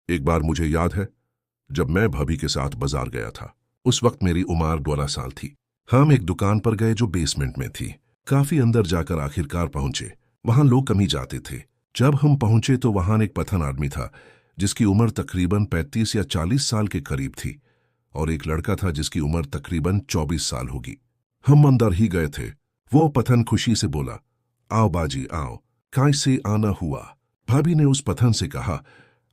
एक बार मुझे याद है जब मैं भाभी के साथ बाजार गया था। उस वक्त मेरी उम्र 12 साल थी। हम एक दुकान पर गए जो बेसमेंट में थी। काफी अंदर जाकर आखिरकार पहुंचे। वहां लोग कम ही जाते थे। जब हम पहुंचे तो वहां एक पठान आदमी था जिसकी उम्र तकरीबन 35 या 40 साल के करीब थी, और एक लड़का था जिसकी उम्र तकरीबन 24 साल होगी। हम अंदर ही गए थे। वो पठान खुशी से बोला, आओ बाजी आओ, कैसे आना हुआ। भाभी ने उस पठान से कहा,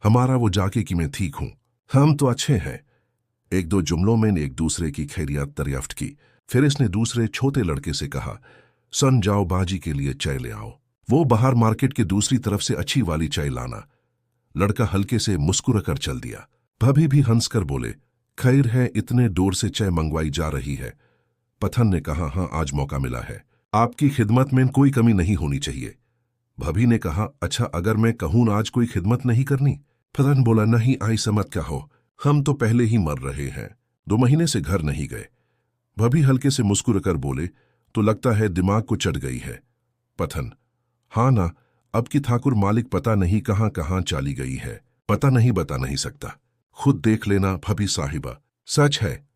हमारा वो जाके कि मैं ठीक हूं, हम तो अच्छे हैं। एक दो जुमलों में एक दूसरे की खैरियत दरियाफ्त की। फिर इसने दूसरे छोटे लड़के से कहा, सन जाओ बाजी के लिए चाय ले आओ। वो बाहर मार्केट के दूसरी तरफ से अच्छी वाली चाय लाना। लड़का हल्के से मुस्कुराकर चल दिया। भाभी भी हंसकर बोले, खैर है, इतने दूर से चाय मंगवाई जा रही है। पठान ने कहा, हाँ आज मौका मिला है, आपकी खिदमत में कोई कमी नहीं होनी चाहिए। भाभी ने कहा, अच्छा अगर मैं कहूं आज कोई खिदमत नहीं करनी। पठान बोला, नहीं ऐसा मत कहो, हम तो पहले ही मर रहे हैं, 2 महीने से घर नहीं गए। भाभी हल्के से मुस्कुराकर बोले, तो लगता है दिमाग को चढ़ गई है। पठान, हाँ ना, अब की ठाकुर मालिक पता नहीं कहां कहां चली गई है, पता नहीं बता नहीं सकता, खुद देख लेना भाभी साहिबा। सच है,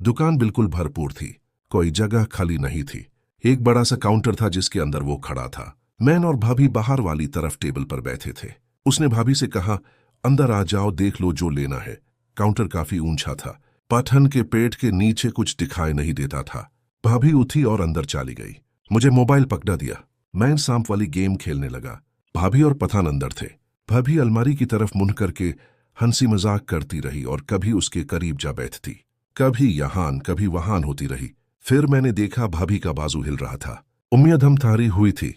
दुकान बिल्कुल भरपूर थी, कोई जगह खाली नहीं थी। एक बड़ा सा काउंटर था जिसके अंदर वो खड़ा था। मैं और भाभी बाहर वाली तरफ टेबल पर बैठे थे। उसने भाभी से कहा, अंदर आ जाओ, देख लो जो लेना है। काउंटर काफी ऊंचा था। पठान के पेट के नीचे कुछ दिखाई नहीं देता था। भाभी उठी और अंदर चली गई। मुझे मोबाइल पकड़ा दिया। मैं सांप वाली गेम खेलने लगा। भाभी और पठान अंदर थे। भाभी अलमारी की तरफ मुंह करके हंसी मजाक करती रही और कभी उसके करीब जा बैठती, कभी यहां कभी वहां होती रही। फिर मैंने देखा भाभी का बाजू हिल रहा था। उम्मीद हम थारी हुई थी,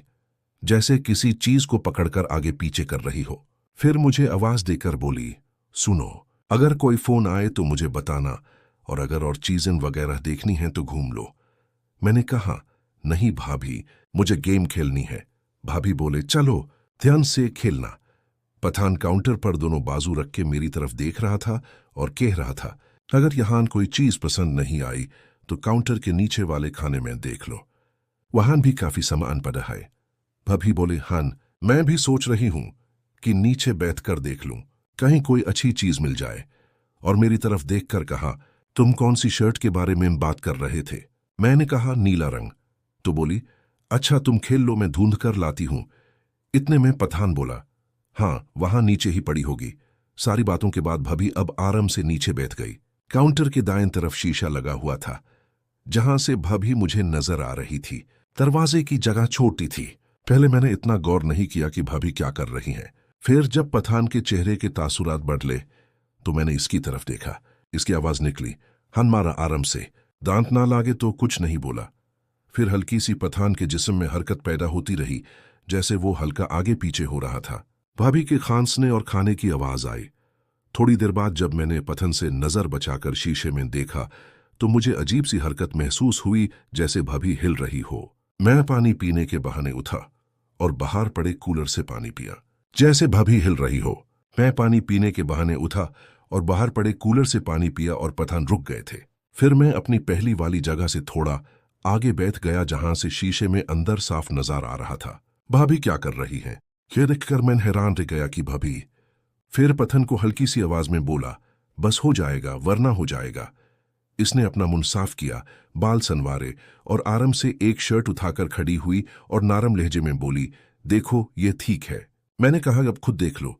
जैसे किसी चीज को पकड़कर आगे पीछे कर रही हो। फिर मुझे आवाज देकर बोली, सुनो, अगर कोई फोन आए तो मुझे बताना, और अगर और चीजें वगैरह देखनी है तो घूम लो। मैंने कहा, नहीं भाभी, मुझे गेम खेलनी है। भाभी बोले, चलो ध्यान से खेलना। पठान काउंटर पर दोनों बाजू रख के मेरी तरफ देख रहा था और कह रहा था, अगर यहां कोई चीज पसंद नहीं आई तो काउंटर के नीचे वाले खाने में देख लो, वहां भी काफी सामान पड़ा है। भाभी बोले, हाँ मैं भी सोच रही हूं कि नीचे बैठकर देख लूं, कहीं कोई अच्छी चीज मिल जाए। और मेरी तरफ देखकर कहा, तुम कौन सी शर्ट के बारे में बात कर रहे थे। मैंने कहा, नीला रंग। तो बोली, अच्छा तुम खेल लो, मैं ढूंढ कर लाती हूं। इतने में पठान बोला, हाँ वहां नीचे ही पड़ी होगी। सारी बातों के बाद भाभी अब आराम से नीचे बैठ गई। काउंटर के दाएं तरफ शीशा लगा हुआ था, जहां से भाभी मुझे नजर आ रही थी। दरवाजे की जगह छोटी थी। पहले मैंने इतना गौर नहीं किया कि भाभी क्या कर रही हैं। फिर जब पठान के चेहरे के तासुरात बदले तो मैंने इसकी तरफ देखा। इसकी आवाज निकली, हन मारा आराम से, दांत ना लागे तो कुछ नहीं बोला। फिर हल्की सी पठान के जिस्म में हरकत पैदा होती रही, जैसे वो हल्का आगे पीछे हो रहा था। भाभी के खांसने और खाने की आवाज आई। थोड़ी देर बाद जब मैंने पठान से नजर बचाकर शीशे में देखा तो मुझे अजीब सी हरकत महसूस हुई, जैसे भाभी हिल रही हो। मैं पानी पीने के बहाने उठा और बाहर पड़े कूलर से पानी पिया। जैसे भाभी हिल रही हो, मैं पानी पीने के बहाने उठा और बाहर पड़े कूलर से पानी पिया और पठान रुक गए थे। फिर मैं अपनी पहली वाली जगह से थोड़ा आगे बैठ गया, जहां से शीशे में अंदर साफ नजर आ रहा था। भाभी क्या कर रही हैं, यह देखकर मैं हैरान रह गया कि भाभी। फिर पठान को हल्की सी आवाज में बोला, बस हो जाएगा वरना हो जाएगा। इसने अपना मुंह साफ किया, बाल संवारे और आराम से एक शर्ट उठाकर खड़ी हुई और नरम लहजे में बोली, देखो ये ठीक है। मैंने कहा, अब खुद देख लो।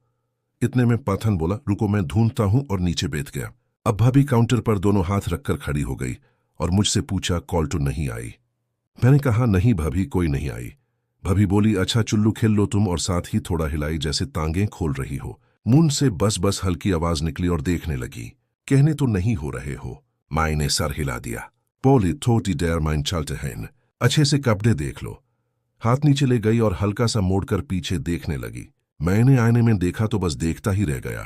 इतने में पठान बोला, रुको मैं ढूंढता हूं, और नीचे बैठ गया। अब भाभी काउंटर पर दोनों हाथ रखकर खड़ी हो गई और मुझसे पूछा, कॉल तो नहीं आई। मैंने कहा, नहीं भाभी कोई नहीं आई। भाभी बोली, अच्छा चुल्लू खेल लो तुम, और साथ ही थोड़ा हिलाई जैसे तांगें खोल रही हो। मुंह से बस बस हल्की आवाज निकली और देखने लगी। कहने तो नहीं हो रहे हो। मैंने सर हिला दिया। बोली, थोड़ी देर माइन चलते हैं, अच्छे से कपड़े देख लो। हाथ नीचे ले गई और हल्का सा मोड़कर पीछे देखने लगी। मैंने आईने में देखा तो बस देखता ही रह गया,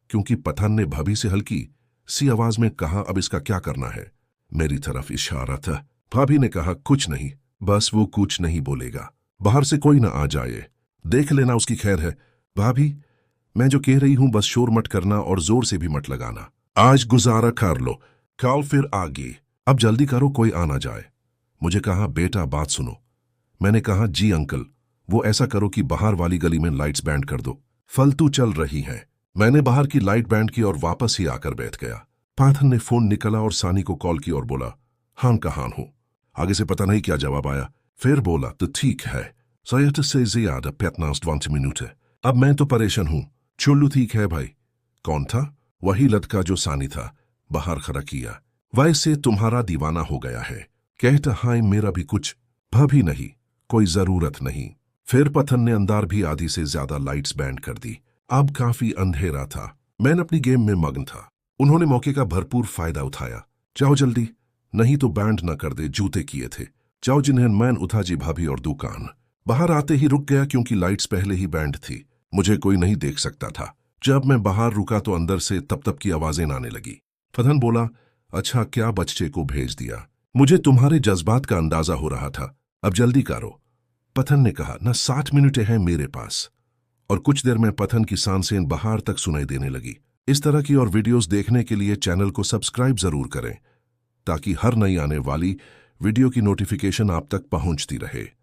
क्योंकि पठान ने भाभी से हल्की सी आवाज में कहा, अब इसका क्या करना है। मेरी तरफ इशारा था। भाभी ने कहा, कुछ नहीं, बस वो कुछ नहीं बोलेगा, बाहर से कोई ना आ जाए, देख लेना उसकी खैर है। भाभी, मैं जो कह रही हूं बस शोर मत करना और जोर से भी मत लगाना। आज गुजारा कर लो, कल फिर आगे, अब जल्दी करो कोई आना जाए। मुझे कहा, बेटा बात सुनो। मैंने कहा, जी अंकल। वो ऐसा करो कि बाहर वाली गली में लाइट्स बैंड कर दो, फालतू चल रही हैं। मैंने बाहर की लाइट बैंड की और वापस ही आकर बैठ गया। पाथन ने फोन निकला और सानी को कॉल की और बोला, हान कहाँ हूं। आगे से पता नहीं क्या जवाब आया। फिर बोला, तो ठीक है, सयट से ज्यादा 15 मिनट है। अब मैं तो परेशान हूं। चुल्लू ठीक है भाई। कौन था? वही लड़का जो सानी था। बाहर खड़ा किया। वैसे तुम्हारा दीवाना हो गया है। कहता हाय मेरा भी कुछ भाभी नहीं, कोई जरूरत नहीं। फिर पथन ने अंदर भी आधी से ज्यादा लाइट्स बैंड कर दी। अब काफी अंधेरा था। मैं अपनी गेम में मग्न था। उन्होंने मौके का भरपूर फायदा उठाया। जाओ जल्दी, नहीं तो बैंड न कर दे, जूते किए थे। जाओ जिन्हें मैन उठा जी भाभी और दुकान। बाहर आते ही रुक गया क्योंकि लाइट्स पहले ही बैंड थी। मुझे कोई नहीं देख सकता था। जब मैं बाहर रुका तो अंदर से तप तप की आवाजें आने लगी। फथन बोला, अच्छा क्या बच्चे को भेज दिया? मुझे तुम्हारे जज्बात का अंदाजा हो रहा था, अब जल्दी करो। पथन ने कहा, न 60 मिनट हैं मेरे पास। और कुछ देर में पथन की सांसें बाहर तक सुनाई देने लगी। इस तरह की और वीडियोस देखने के लिए चैनल को सब्सक्राइब जरूर करें ताकि हर नई आने वाली वीडियो की नोटिफिकेशन आप तक पहुंचती रहे।